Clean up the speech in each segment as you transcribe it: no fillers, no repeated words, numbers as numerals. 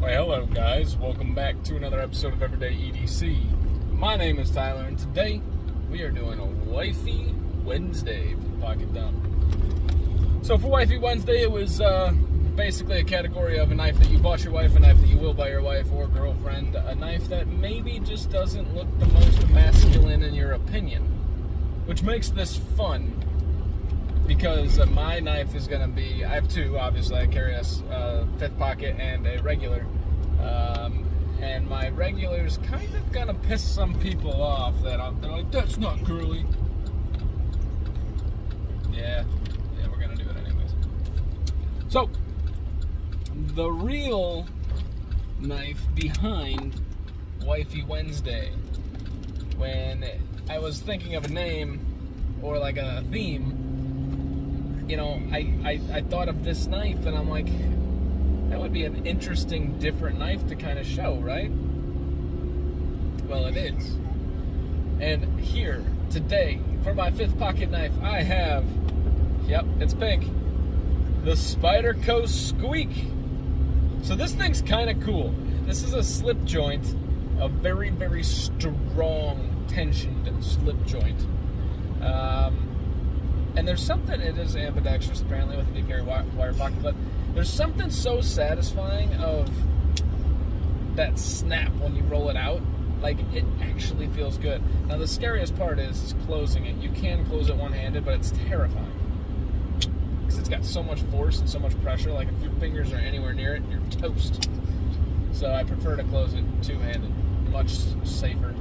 Well, hello guys, welcome back to another episode of Everyday EDC. My name is Tyler, and today we are doing a Wifey Wednesday for the Pocket Dump. So for Wifey Wednesday, it was basically a category of a knife that you bought your wife, a knife that you will buy your wife or girlfriend, a knife that maybe just doesn't look the most masculine in your opinion, which makes this fun. Because my knife is going to be, I have two, obviously. I carry a fifth pocket and a regular. And my regular is kind of going to piss some people off. They're like, that's not girly. Yeah, we're going to do it anyways. So, the real knife behind Wifey Wednesday, when I was thinking of a name or like a theme, you know, I thought of this knife, and I'm like, that would be an interesting, different knife to kind of show, right? Well, it is. And here, today, for my fifth pocket knife, I have, yep, it's pink, the Spyderco Squeak. So this thing's kind of cool. This is a slip joint, a very, very strong, tensioned slip joint. And there's something, it is ambidextrous apparently with a deep carry wire pocket, but there's something so satisfying of that snap when you roll it out. Like, it actually feels good. Now the scariest part is closing it. You can close it one-handed, but it's terrifying. Because it's got so much force and so much pressure, like if your fingers are anywhere near it, you're toast. So I prefer to close it two-handed, much safer.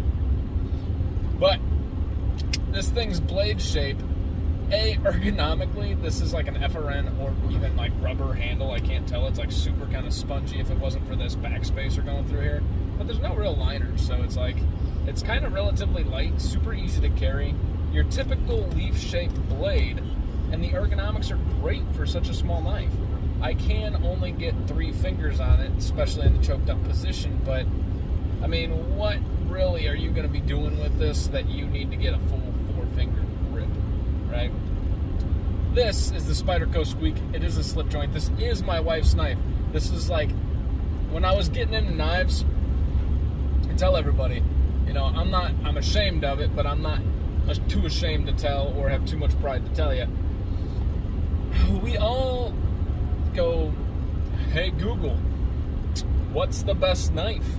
But this thing's blade shape, ergonomically, this is like an FRN or even like rubber handle. I can't tell. It's like super kind of spongy if it wasn't for this backspacer going through here. But there's no real liners, so it's like, it's kind of relatively light, super easy to carry. Your typical leaf-shaped blade, and the ergonomics are great for such a small knife. I can only get 3 fingers on it, especially in the choked up position, but I mean, what really are you going to be doing with this that you need to get a full 4-finger grip? Right? This is the Spyderco Squeak. It is a slip joint. This is my wife's knife. This is like, when I was getting into knives, I tell everybody, you know, I'm ashamed of it, but I'm not too ashamed to tell or have too much pride to tell you. We all go, hey Google, what's the best knife?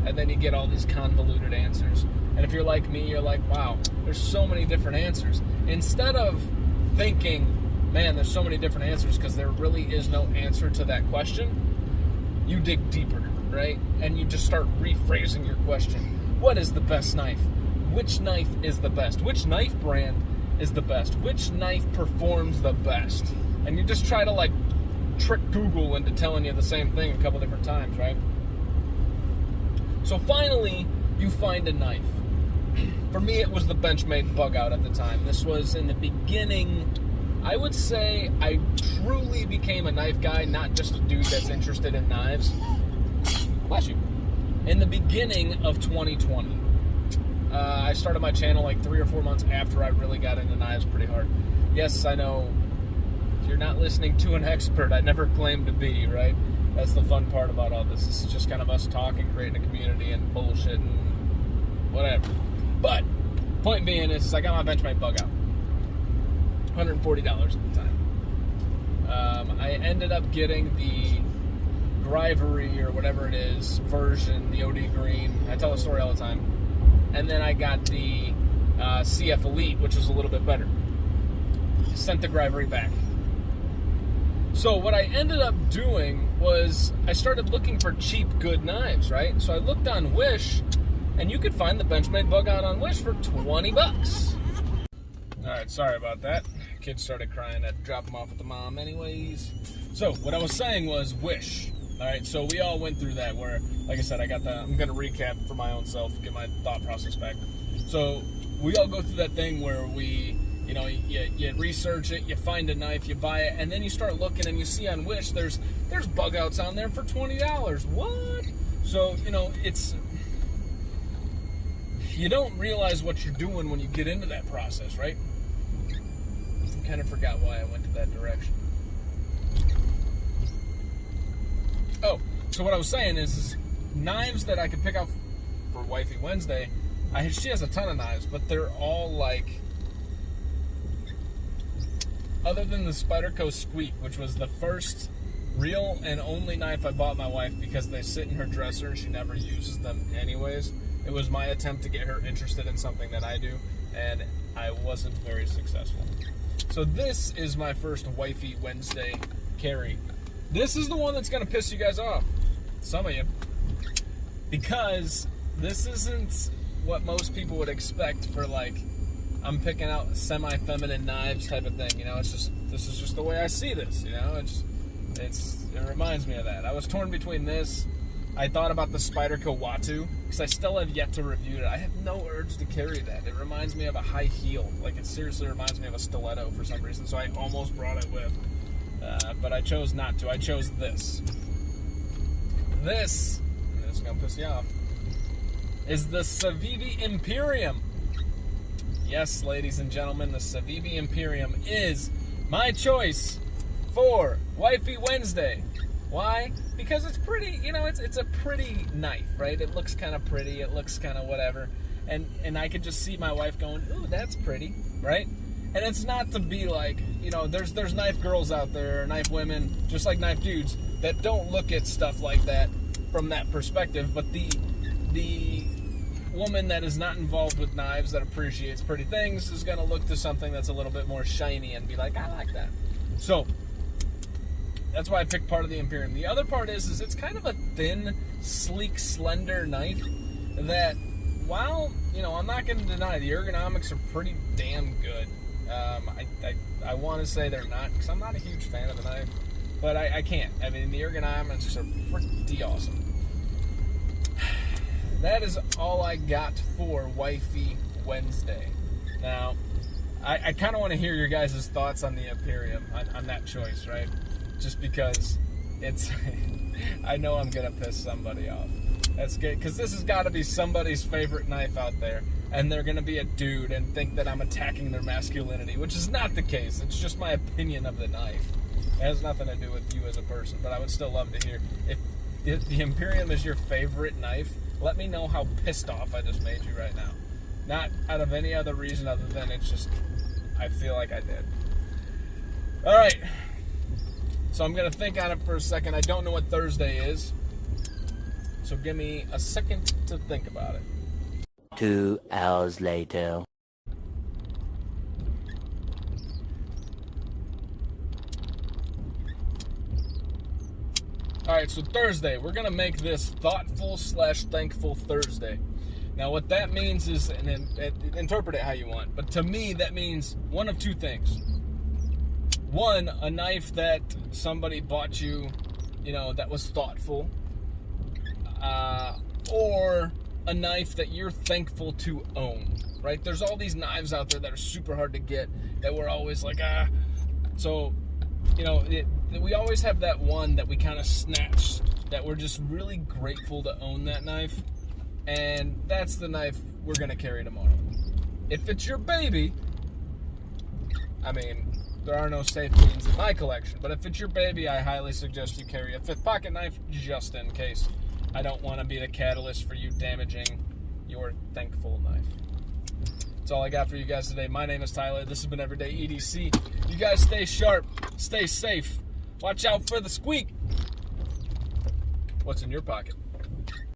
And then you get all these convoluted answers. And if you're like me, you're like, wow, there's so many different answers. Instead of thinking, man, there's so many different answers because there really is no answer to that question, you dig deeper, right? And you just start rephrasing your question. What is the best knife? Which knife is the best? Which knife brand is the best? Which knife performs the best? And you just try to like trick Google into telling you the same thing a couple different times, right? So finally, you find a knife. For me, it was the Benchmade Bug Out at the time. This was in the beginning. I would say I truly became a knife guy, not just a dude that's interested in knives. Bless you. In the beginning of 2020. I started my channel like 3 or 4 months after I really got into knives pretty hard. Yes, I know you're not listening to an expert. I never claimed to be, right? That's the fun part about all this. This is just kind of us talking, creating a community and bullshit and whatever. But, point being is I got my Benchmade Bug Out. $140 at the time. I ended up getting the Grivery or whatever it is version, the OD Green. I tell the story all the time. And then I got the CF Elite, which was a little bit better. Sent the Grivery back. So what I ended up doing was I started looking for cheap, good knives, right? So I looked on Wish, and you could find the Benchmade Bug Out on Wish for 20 bucks. All right, sorry about that. Kids started crying. I had to drop them off with the mom anyways. So what I was saying was Wish. All right, so we all went through that where, like I said, I'm going to recap for my own self, get my thought process back. So we all go through that thing where we, you know, you research it, you find a knife, you buy it, and then you start looking and you see on Wish there's bug outs on there for $20. What? So, you know, it's, you don't realize what you're doing when you get into that process, right? I kind of forgot why I went to that direction. So what I was saying is knives that I could pick out for Wifey Wednesday, she has a ton of knives, but they're all like, other than the Spyderco Squeak, which was the first real and only knife I bought my wife because they sit in her dresser and she never uses them anyways. It was my attempt to get her interested in something that I do, and I wasn't very successful. So this is my first Wifey Wednesday carry. This is the one that's going to piss you guys off, some of you, because this isn't what most people would expect for, like, I'm picking out semi-feminine knives type of thing. You know, this is just the way I see this. You know, it reminds me of that. I was torn between this. I thought about the Spyderco Watu because I still have yet to review it. I have no urge to carry that. It reminds me of a high heel. Like, it seriously reminds me of a stiletto for some reason. So I almost brought it with, but I chose not to. I chose this. This is gonna piss you off. Is the Civivi Imperium. Yes, ladies and gentlemen, the Civivi Imperium is my choice for Wifey Wednesday. Why? Because it's pretty, you know, it's a pretty knife, right? It looks kind of pretty, it looks kind of whatever. And I could just see my wife going, ooh, that's pretty, right? And it's not to be like, you know, there's knife girls out there, knife women, just like knife dudes, that don't look at stuff like that from that perspective, but the woman that is not involved with knives, that appreciates pretty things, is going to look to something that's a little bit more shiny and be like, I like that. So that's why I picked part of the Imperium. The other part is it's kind of a thin, sleek, slender knife that, while, you know, I'm not going to deny the ergonomics are pretty damn good. I want to say they're not, because I'm not a huge fan of the knife, but I can't. I mean, the ergonomics are pretty awesome. That is all I got for Wifey Wednesday. Now, I kind of want to hear your guys' thoughts on the Imperium, on that choice, right? Just because it's, I know I'm going to piss somebody off. That's good, because this has got to be somebody's favorite knife out there, and they're going to be a dude and think that I'm attacking their masculinity, which is not the case. It's just my opinion of the knife. It has nothing to do with you as a person, but I would still love to hear. If the Imperium is your favorite knife, let me know how pissed off I just made you right now. Not out of any other reason other than it's just, I feel like I did. All right. So I'm going to think on it for a second. I don't know what Thursday is. So give me a second to think about it. 2 hours later. Alright, so Thursday, we're going to make this thoughtful/thankful Thursday. Now, what that means is, and interpret it how you want, but to me, that means one of two things. One, a knife that somebody bought you, you know, that was thoughtful, or a knife that you're thankful to own, right? There's all these knives out there that are super hard to get, that we're always like, So, you know, we always have that one that we kind of snatch, that we're just really grateful to own that knife, and that's the knife we're going to carry tomorrow. If it's your baby, I mean, there are no safe beans in my collection, but if it's your baby, I highly suggest you carry a 5th pocket knife just in case. I don't want to be the catalyst for you damaging your thankful knife. That's all I got for you guys today. My name is Tyler. This has been Everyday EDC. You guys stay sharp, stay safe. Watch out for the squeak. What's in your pocket?